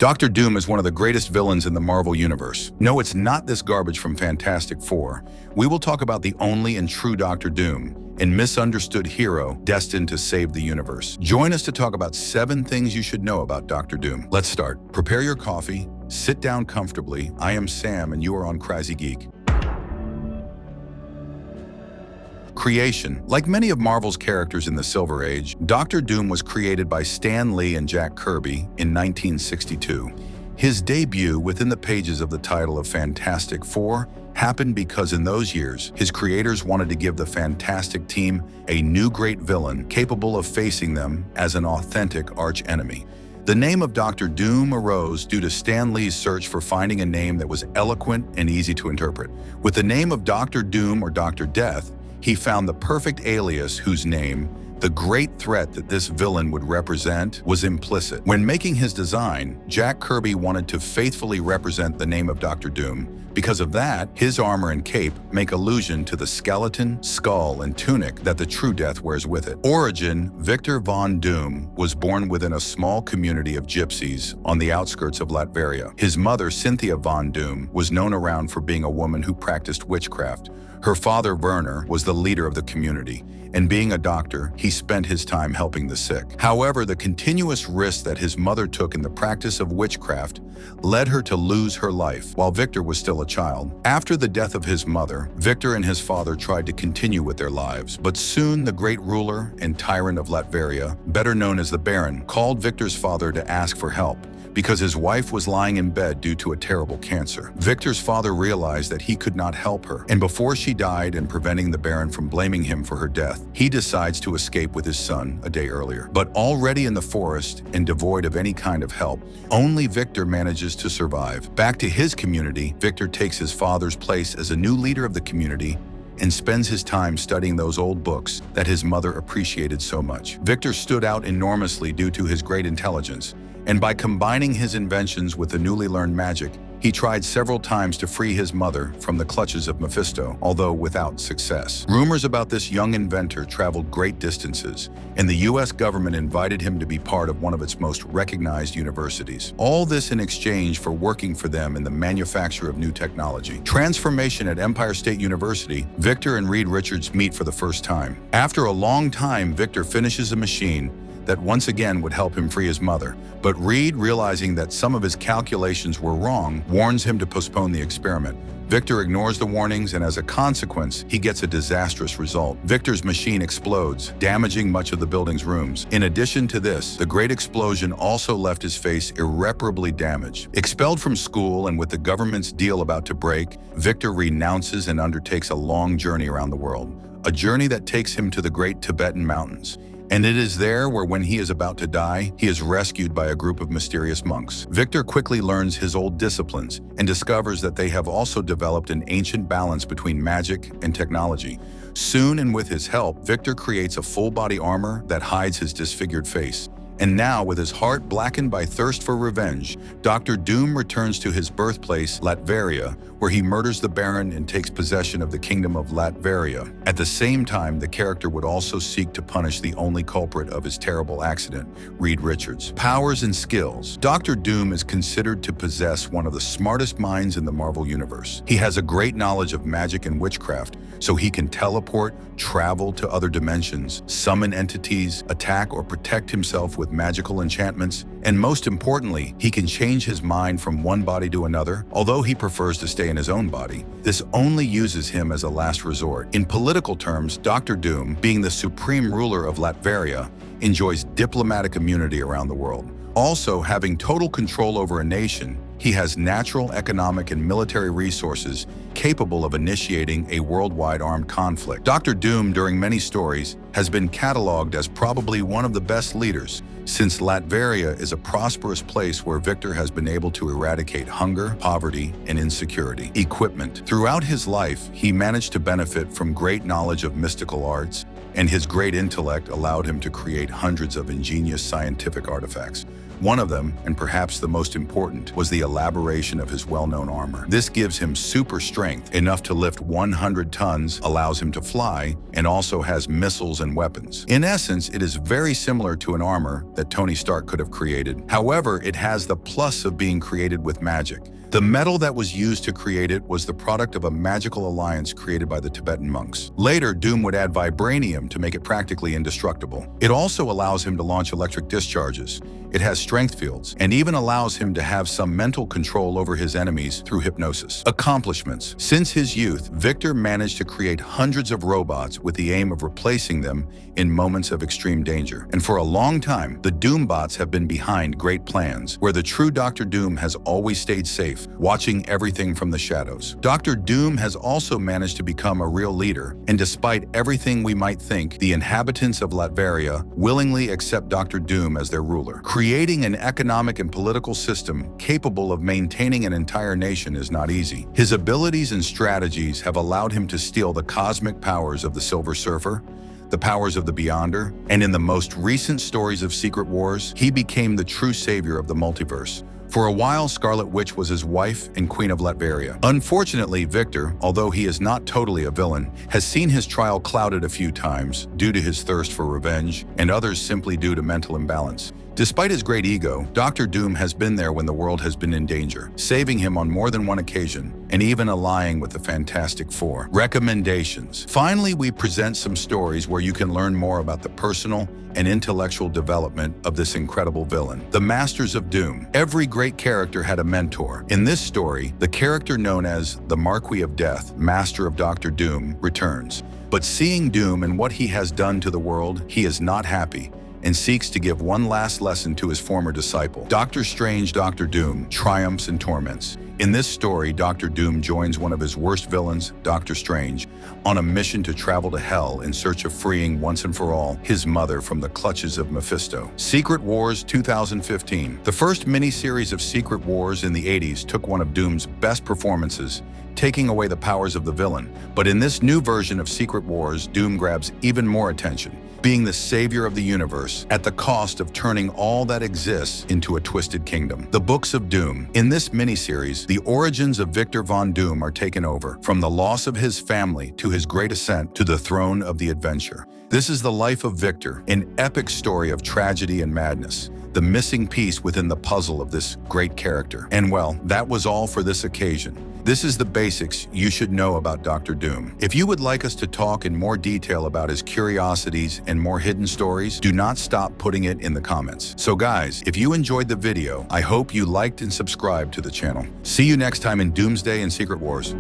Dr. Doom is one of the greatest villains in the Marvel Universe. No, it's not this garbage from Fantastic Four. We will talk about the only and true Dr. Doom, a misunderstood hero destined to save the universe. Join us to talk about 7 things you should know about Dr. Doom. Let's start. Prepare your coffee, sit down comfortably. I am Sam and you are on KraziGeek. Creation. Like many of Marvel's characters in the Silver Age, Dr. Doom was created by Stan Lee and Jack Kirby in 1962. His debut within the pages of the title of Fantastic Four happened because in those years, his creators wanted to give the Fantastic team a new great villain capable of facing them as an authentic arch-enemy. The name of Dr. Doom arose due to Stan Lee's search for finding a name that was eloquent and easy to interpret. With the name of Dr. Doom or Dr. Death, he found the perfect alias whose name, the great threat that this villain would represent, was implicit. When making his design, Jack Kirby wanted to faithfully represent the name of Dr. Doom. Because of that, his armor and cape make allusion to the skeleton, skull, and tunic that the true Death wears with it. Origin: Victor Von Doom was born within a small community of gypsies on the outskirts of Latveria. His mother, Cynthia Von Doom, was known around for being a woman who practiced witchcraft. Her father, Werner, was the leader of the community, and being a doctor, he spent his time helping the sick. However, the continuous risks that his mother took in the practice of witchcraft led her to lose her life while Victor was still a child. After the death of his mother, Victor and his father tried to continue with their lives, but soon the great ruler and tyrant of Latveria, better known as the Baron, called Victor's father to ask for help because his wife was lying in bed due to a terrible cancer. Victor's father realized that he could not help her, and before she died and preventing the Baron from blaming him for her death, he decides to escape with his son a day earlier. But already in the forest and devoid of any kind of help, only Victor manages to survive. Back to his community, Victor takes his father's place as a new leader of the community and spends his time studying those old books that his mother appreciated so much. Victor stood out enormously due to his great intelligence, and by combining his inventions with the newly learned magic, he tried several times to free his mother from the clutches of Mephisto, although without success. Rumors about this young inventor traveled great distances, and the US government invited him to be part of one of its most recognized universities. All this in exchange for working for them in the manufacture of new technology. Transformation at Empire State University, Victor and Reed Richards meet for the first time. After a long time, Victor finishes a machine that once again would help him free his mother. But Reed, realizing that some of his calculations were wrong, warns him to postpone the experiment. Victor ignores the warnings, and as a consequence, he gets a disastrous result. Victor's machine explodes, damaging much of the building's rooms. In addition to this, the great explosion also left his face irreparably damaged. Expelled from school and with the government's deal about to break, Victor renounces and undertakes a long journey around the world. A journey that takes him to the great Tibetan mountains. And it is there where, when he is about to die, he is rescued by a group of mysterious monks. Victor quickly learns his old disciplines and discovers that they have also developed an ancient balance between magic and technology. Soon, and with his help, Victor creates a full-body armor that hides his disfigured face. And now, with his heart blackened by thirst for revenge, Dr. Doom returns to his birthplace, Latveria, where he murders the Baron and takes possession of the kingdom of Latveria. At the same time, the character would also seek to punish the only culprit of his terrible accident, Reed Richards. Powers and skills. Dr. Doom is considered to possess one of the smartest minds in the Marvel Universe. He has a great knowledge of magic and witchcraft, so he can teleport, travel to other dimensions, summon entities, attack or protect himself with magical enchantments, and most importantly, he can change his mind from one body to another. Although he prefers to stay in his own body, this only uses him as a last resort. In political terms, Dr. Doom, being the supreme ruler of Latveria, enjoys diplomatic immunity around the world. Also, having total control over a nation, he has natural, economic, and military resources capable of initiating a worldwide armed conflict. Dr. Doom, during many stories, has been cataloged as probably one of the best leaders, since Latveria is a prosperous place where Victor has been able to eradicate hunger, poverty, and insecurity. Equipment. Throughout his life, he managed to benefit from great knowledge of mystical arts, and his great intellect allowed him to create hundreds of ingenious scientific artifacts. One of them, and perhaps the most important, was the elaboration of his well-known armor. This gives him super strength, enough to lift 100 tons, allows him to fly, and also has missiles and weapons. In essence, it is very similar to an armor that Tony Stark could have created. However, it has the plus of being created with magic. The metal that was used to create it was the product of a magical alliance created by the Tibetan monks. Later, Doom would add vibranium to make it practically indestructible. It also allows him to launch electric discharges. It has strength fields, and even allows him to have some mental control over his enemies through hypnosis. Accomplishments. Since his youth, Victor managed to create hundreds of robots with the aim of replacing them in moments of extreme danger. And for a long time, the Doombots have been behind great plans, where the true Dr. Doom has always stayed safe, watching everything from the shadows. Dr. Doom has also managed to become a real leader, and despite everything we might think, the inhabitants of Latveria willingly accept Dr. Doom as their ruler. Creating an economic and political system capable of maintaining an entire nation is not easy. His abilities and strategies have allowed him to steal the cosmic powers of the Silver Surfer, the powers of the Beyonder, and in the most recent stories of Secret Wars, he became the true savior of the multiverse. For a while, Scarlet Witch was his wife and Queen of Latveria. Unfortunately, Victor, although he is not totally a villain, has seen his trial clouded a few times due to his thirst for revenge, and others simply due to mental imbalance. Despite his great ego, Dr. Doom has been there when the world has been in danger, saving him on more than one occasion, and even allying with the Fantastic Four. Recommendations. Finally, we present some stories where you can learn more about the personal and intellectual development of this incredible villain. The Masters of Doom. Every great character had a mentor. In this story, the character known as the Marquis of Death, Master of Dr. Doom, returns. But seeing Doom and what he has done to the world, he is not happy and seeks to give one last lesson to his former disciple. Doctor Strange, Dr. Doom, triumphs and torments. In this story, Dr. Doom joins one of his worst villains, Doctor Strange, on a mission to travel to Hell in search of freeing once and for all his mother from the clutches of Mephisto. Secret Wars 2015. The first miniseries of Secret Wars in the 80s took one of Doom's best performances, taking away the powers of the villain. But in this new version of Secret Wars, Doom grabs even more attention, being the savior of the universe at the cost of turning all that exists into a twisted kingdom. The Books of Doom. In this miniseries, the origins of Victor Von Doom are taken over, from the loss of his family to his great ascent to the throne of the adventure. This is the life of Victor, an epic story of tragedy and madness, the missing piece within the puzzle of this great character. And well, that was all for this occasion. This is the basics you should know about Dr. Doom. If you would like us to talk in more detail about his curiosities and more hidden stories, do not stop putting it in the comments. So guys, if you enjoyed the video, I hope you liked and subscribed to the channel. See you next time in Doomsday and Secret Wars.